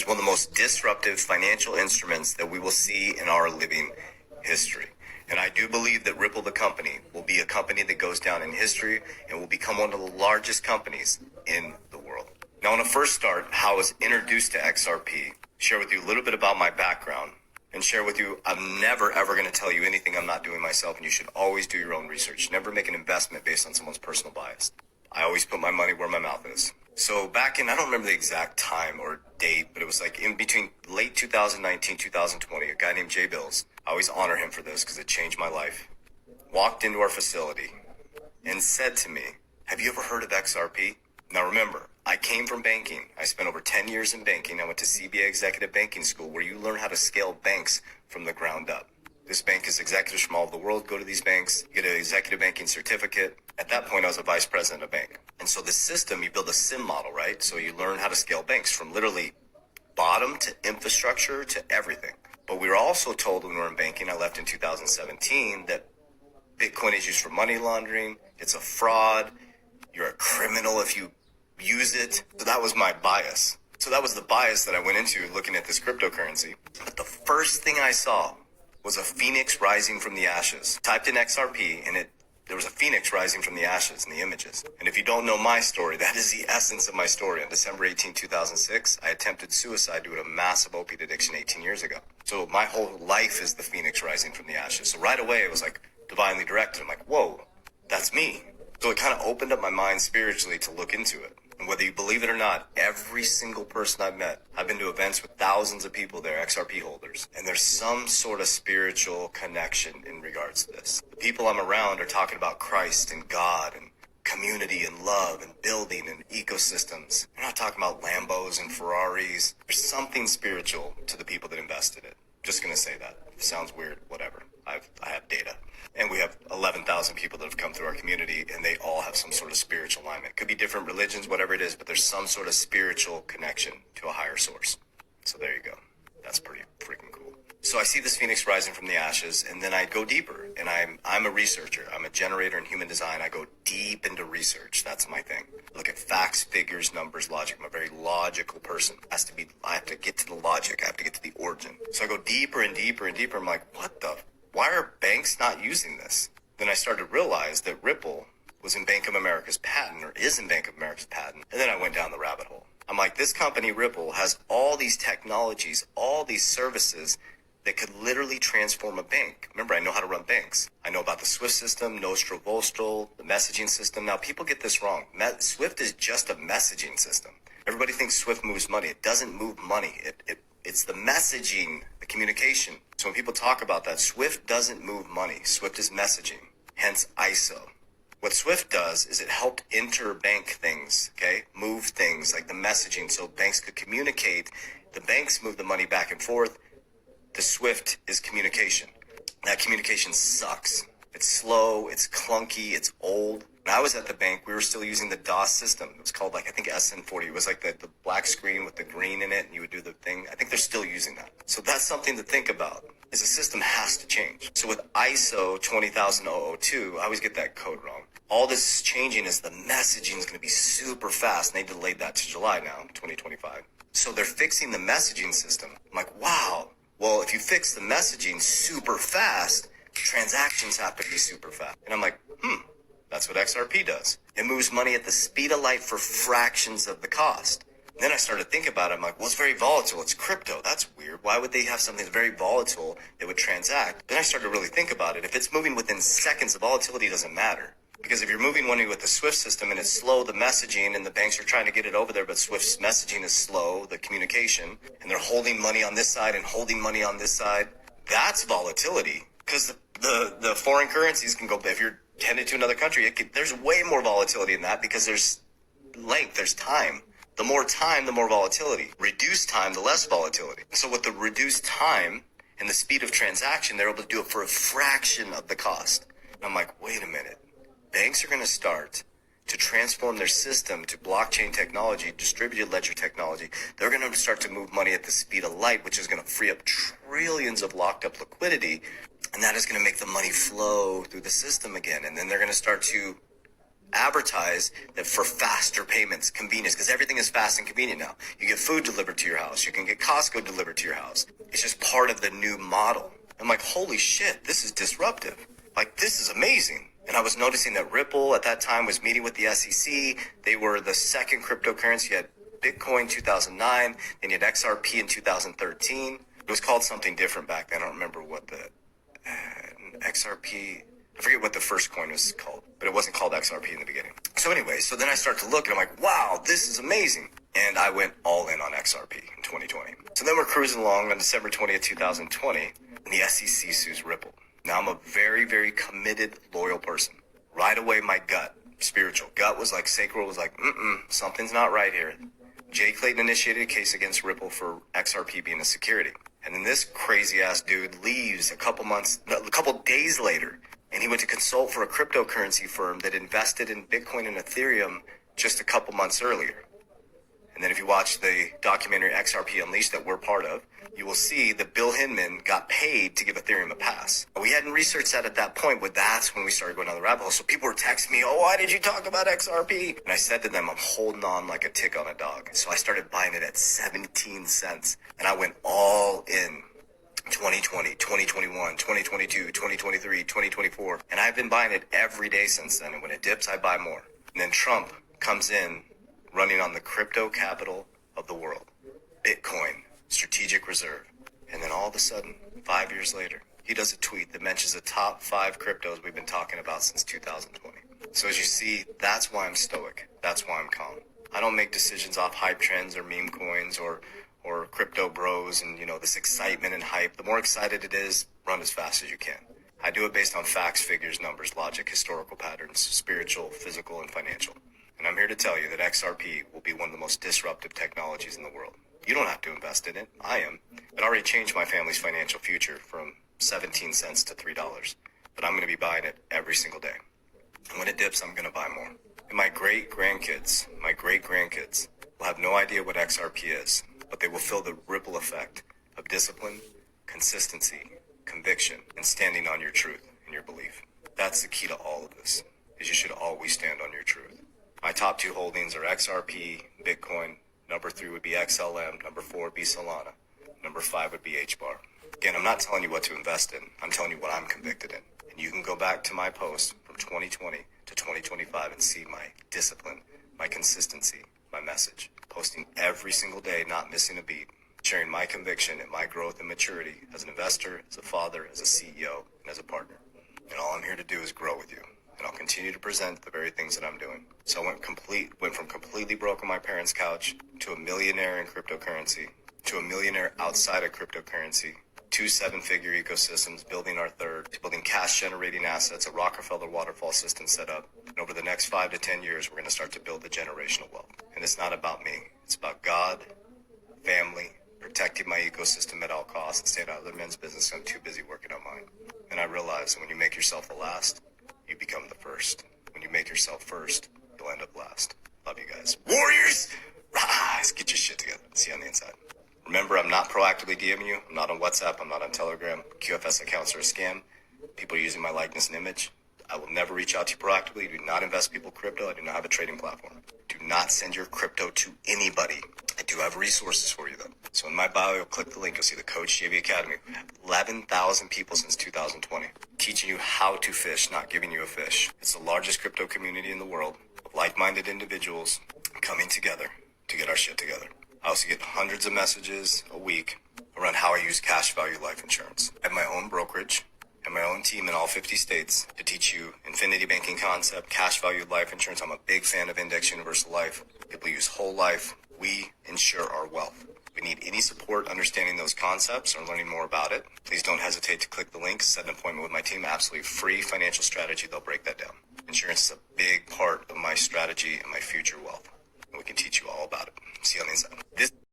one of the most disruptive financial instruments that we will see in our living history. And I do believe that Ripple, the company, will be a company that goes down in history and will become one of the largest companies in the world. Now, I want to first start how I was introduced to XRP, share with you a little bit about my background, and share with you I'm never, ever going to tell you anything I'm not doing myself, and you should always do your own research. Never make an investment based on someone's personal bias. I always put my money where my mouth is. So back in, I don't remember the exact time or date, but it was like in between late 2019, 2020, a guy named Jay Bills, I always honor him for this because it changed my life, walked into our facility and said to me, have you ever heard of XRP? Now remember, I came from banking. I spent over 10 years in banking. I went to CBA Executive Banking School where you learn how to scale banks from the ground up. This bank is executives from all over the world go to these banks, get an executive banking certificate. At that point, I was a vice president of a bank. And so the system, you build a SIM model, right? So you learn how to scale banks from literally bottom to infrastructure to everything. But we were also told when we were in banking, I left in 2017, that Bitcoin is used for money laundering. It's a fraud. You're a criminal if you use it. So that was my bias. So that was the bias that I went into looking at this cryptocurrency. But the first thing I saw was a phoenix rising from the ashes. Typed in XRP and there was a phoenix rising from the ashes in the images. And if you don't know my story, that is the essence of my story. On December 18, 2006, I attempted suicide due to a massive opiate addiction 18 years ago. So my whole life is the phoenix rising from the ashes. So right away, it was like divinely directed. I'm like, whoa, that's me. So it kind of opened up my mind spiritually to look into it. And whether you believe it or not, every single person I've met, I've been to events with thousands of people there, XRP holders, and there's some sort of spiritual connection in regards to this. The people I'm around are talking about Christ and God and community and love and building and ecosystems. They're not talking about Lambos and Ferraris. There's something spiritual to the people that invested in it. Just going to say that. If it sounds weird, whatever. I have data. And we have 11,000 people that have come through our community, and they all have some sort of spiritual alignment. Could be different religions, whatever it is, but there's some sort of spiritual connection to a higher source. So there you go. That's pretty freaking cool. So I see this phoenix rising from the ashes, and then I go deeper, and I'm a researcher. I'm a generator in human design. I go deep into research. That's my thing. Look at facts, figures, numbers, logic. I'm a very logical person. I have to get to the logic. I have to get to the origin. So I go deeper and deeper and deeper. I'm like, why are banks not using this? Then I started to realize that Ripple was in Bank of America's patent, or is in Bank of America's patent. And then I went down the rabbit hole. I'm like, this company, Ripple, has all these technologies, all these services that could literally transform a bank. Remember, I know how to run banks. I know about the SWIFT system, Nostro Vostro, the messaging system. Now, people get this wrong. SWIFT is just a messaging system. Everybody thinks SWIFT moves money. It doesn't move money. It's the messaging, the communication. So when people talk about that, SWIFT doesn't move money. SWIFT is messaging, hence ISO. What SWIFT does is it helped interbank things, okay? Move things like the messaging so banks could communicate. The banks move the money back and forth. The SWIFT is communication. That communication sucks. It's slow, it's clunky, it's old. When I was at the bank, we were still using the DOS system. It was called I think SN40. It was like the black screen with the green in it, and you would do the thing. I think they're still using that. So that's something to think about, is the system has to change. So with ISO 20002, I always get that code wrong. All this is changing is the messaging is going to be super fast, and they delayed that to July now, 2025. So they're fixing the messaging system. I'm like, wow. Well, if you fix the messaging super fast, transactions have to be super fast. And I'm like, that's what XRP does. It moves money at the speed of light for fractions of the cost. And then I started thinking about it. I'm like, well, it's very volatile. It's crypto. That's weird. Why would they have something that's very volatile that would transact? Then I started to really think about it. If it's moving within seconds, the volatility doesn't matter. Because if you're moving money with the SWIFT system and it's slow, the messaging, and the banks are trying to get it over there, but SWIFT's messaging is slow, the communication, and they're holding money on this side and holding money on this side, that's volatility. Because the foreign currencies can go, if you're headed to another country, there's way more volatility in that because there's length, there's time. The more time, the more volatility. Reduced time, the less volatility. So with the reduced time and the speed of transaction, they're able to do it for a fraction of the cost. And I'm like, wait a minute. Banks are going to start to transform their system to blockchain technology, distributed ledger technology. They're going to start to move money at the speed of light, which is going to free up trillions of locked up liquidity. And that is going to make the money flow through the system again. And then they're going to start to advertise that for faster payments, convenience, because everything is fast and convenient now. You get food delivered to your house. You can get Costco delivered to your house. It's just part of the new model. I'm like, holy shit, this is disruptive. Like, this is amazing. And I was noticing that Ripple at that time was meeting with the SEC. They were the second cryptocurrency. You had Bitcoin 2009, then you had XRP in 2013. It was called something different back then. I don't remember what the XRP, I forget what the first coin was called, but it wasn't called XRP in the beginning. So anyway, so then I start to look and I'm like, wow, this is amazing. And I went all in on XRP in 2020. So then we're cruising along on December 20th, 2020, and the SEC sues Ripple. Now I'm a very, very committed, loyal person. Right away, my spiritual gut was like, sacral was like, something's not right here. Jay Clayton initiated a case against Ripple for XRP being a security. And then this crazy ass dude leaves a couple days later, and he went to consult for a cryptocurrency firm that invested in Bitcoin and Ethereum just a couple months earlier. And then if you watch the documentary XRP Unleashed that we're part of, you will see that Bill Hinman got paid to give Ethereum a pass. We hadn't researched that at that point, but that's when we started going down the rabbit hole. So people were texting me, oh, why did you talk about XRP? And I said to them, I'm holding on like a tick on a dog. So I started buying it at 17 cents. And I went all in 2020, 2021, 2022, 2023, 2024. And I've been buying it every day since then. And when it dips, I buy more. And then Trump comes in running on the crypto capital of the world, Bitcoin, strategic reserve. And then all of a sudden, 5 years later, he does a tweet that mentions the top 5 cryptos we've been talking about since 2020. So as you see, that's why I'm stoic. That's why I'm calm. I don't make decisions off hype trends or meme coins or crypto bros and, this excitement and hype. The more excited it is, run as fast as you can. I do it based on facts, figures, numbers, logic, historical patterns, spiritual, physical, and financial. And I'm here to tell you that XRP will be one of the most disruptive technologies in the world. You don't have to invest in it. I am. It already changed my family's financial future from 17 cents to $3. But I'm going to be buying it every single day. And when it dips, I'm going to buy more. And my great-grandkids will have no idea what XRP is, but they will feel the ripple effect of discipline, consistency, conviction, and standing on your truth and your belief. That's the key to all of this, is you should always stand on your truth. My top 2 holdings are XRP, Bitcoin. Number 3 would be XLM. Number 4 would be Solana. Number 5 would be HBAR. Again, I'm not telling you what to invest in. I'm telling you what I'm convicted in. And you can go back to my post from 2020 to 2025 and see my discipline, my consistency, my message. Posting every single day, not missing a beat. Sharing my conviction and my growth and maturity as an investor, as a father, as a CEO, and as a partner. And all I'm here to do is grow with you. And I'll continue to present the very things that I'm doing. So I went from completely broke on my parents' couch to a millionaire in cryptocurrency, to a millionaire outside of cryptocurrency, 2 7-figure ecosystems, building our third, to building cash-generating assets, a Rockefeller waterfall system set up. And over the next 5 to 10 years, we're going to start to build the generational wealth. And it's not about me. It's about God, family, protecting my ecosystem at all costs, and staying out of other men's business. I'm too busy working on mine. And I realize that when you make yourself the last, you become the first. When you make yourself first, you'll end up last. Love you guys. Warriors, rise. Get your shit together. See you on the inside. Remember, I'm not proactively DMing you. I'm not on WhatsApp. I'm not on Telegram. QFS accounts are a scam. People are using my likeness and image. I will never reach out to you proactively. Do not invest people crypto. I do not have a trading platform. Do not send your crypto to anybody. I do have resources for you, though. So in my bio, click the link. You'll see the Coach JV Academy. 11,000 people since 2020. Teaching you how to fish, not giving you a fish. It's the largest crypto community in the world of like-minded individuals coming together to get our shit together. I also get hundreds of messages a week around how I use cash value life insurance. I have my own brokerage and my own team in all 50 states to teach you infinity banking concept, cash value life insurance. I'm a big fan of index universal life. People use whole life. We insure our wealth. If you need any support understanding those concepts or learning more about it, please don't hesitate to click the link, set an appointment with my team. Absolutely free financial strategy. They'll break that down. Insurance is a big part of my strategy and my future wealth. And we can teach you all about it. See you on the inside.